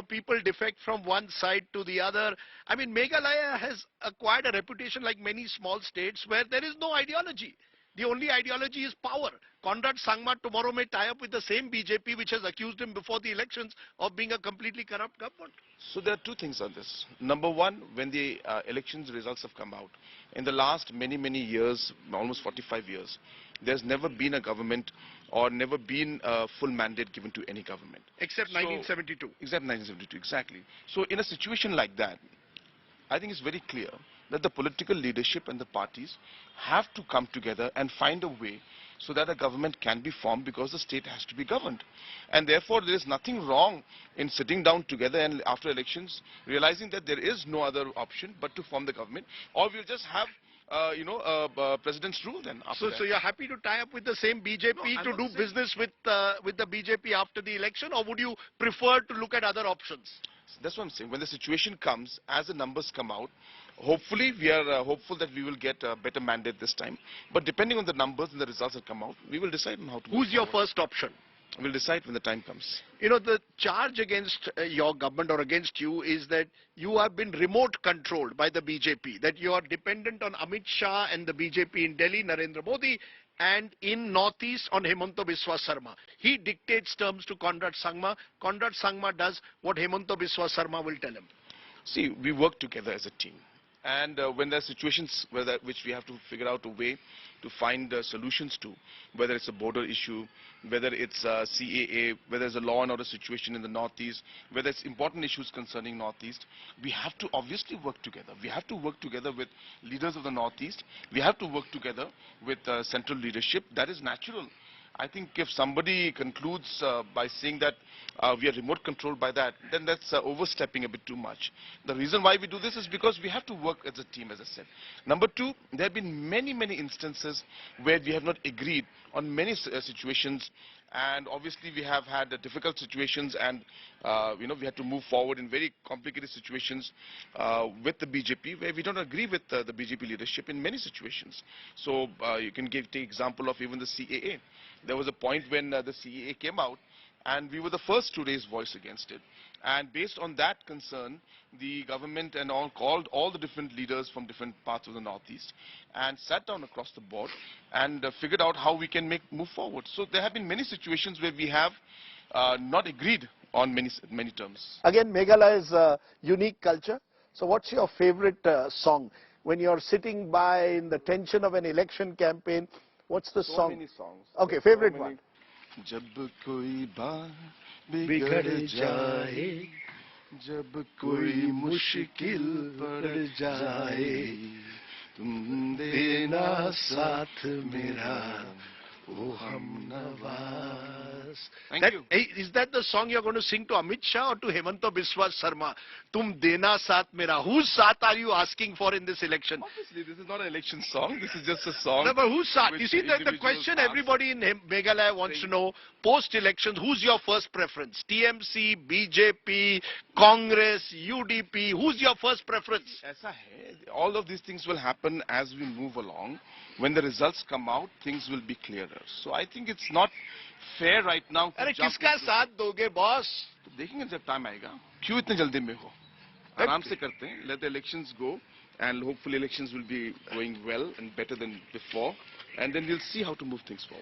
people defect from one side to the other. I mean, Meghalaya has acquired a reputation like many small states where there is no ideology. The only ideology is power. Conrad Sangma tomorrow may tie up with the same BJP which has accused him before the elections of being a completely corrupt government. So there are two things on this. Number one, when the elections results have come out, in the last many years, almost 45 years, there's never been a government or never been a full mandate given to any government. Except 1972. Except 1972, exactly. So in a situation like that, I think it's very clear that the political leadership and the parties have to come together and find a way so that a government can be formed, because the state has to be governed. And therefore, there is nothing wrong in sitting down together and after elections realizing that there is no other option but to form the government, or we'll just have president's rule then. So you're happy to tie up with the same BJP to do business with the BJP after the election, or would you prefer to look at other options? That's what I'm saying. When the situation comes, as the numbers come out, hopefully we are hopeful that we will get a better mandate this time. But depending on the numbers and the results that come out, we will decide on how to. Who's your first option? We'll decide when the time comes. The charge against your government or against you is that you have been remote controlled by the BJP, that you are dependent on Amit Shah and the BJP in Delhi, Narendra Modi, and in Northeast on Hemanta Biswa Sarma. He dictates terms to Conrad Sangma. Conrad Sangma does what Hemanta Biswa Sarma will tell him. See, we work together as a team. And when there are situations which we have to figure out a way to find solutions to, whether it's a border issue, whether it's CAA, whether it's a law and order situation in the Northeast, whether it's important issues concerning Northeast, we have to obviously work together. We have to work together with leaders of the Northeast. We have to work together with central leadership. That is natural. I think if somebody concludes by saying that we are remote controlled by that, then that's overstepping a bit too much. The reason why we do this is because we have to work as a team, as I said. Number two, there have been many instances where we have not agreed on many situations, and obviously we have had difficult situations, and we had to move forward in very complicated situations with the BJP, where we don't agree with the BJP leadership in many situations. So you can take example of even the CAA. There was a point when the CAA came out, and we were the first to raise voice against it. And based on that concern, the government and all called all the different leaders from different parts of the Northeast and sat down across the board and figured out how we can move forward. So there have been many situations where we have not agreed on many terms. Again, Meghalaya is a unique culture. So what's your favorite song? When you're sitting by in the tension of an election campaign, what's the song? So many songs. Okay, favorite one. जब कोई बात बिगड़ जाए, जब कोई मुश्किल पड़ जाए, तुम देना साथ मेरा, ओ हमनवाज. Thank you. Is that the song you're going to sing to Amit Shah or to Hemanta Biswa Sarma? Tum dena saath mera. Whose saath are you asking for in this election? Obviously, this is not an election song. This is just a song. No, but whose saath? You see, the question everybody in Meghalaya wants to know, post-elections, who's your first preference? TMC, BJP, Congress, UDP. Who's your first preference? ऐसा है. All of these things will happen as we move along. When the results come out, things will be clearer. So I think it's not fair right now. अरे किसका साथ दोगे boss? देखेंगे जब time आएगा. क्यों इतने जल्दी में हो? आराम से करते हैं. Let the elections go, and hopefully elections will be going well and better than before, and then we'll see how to move things forward.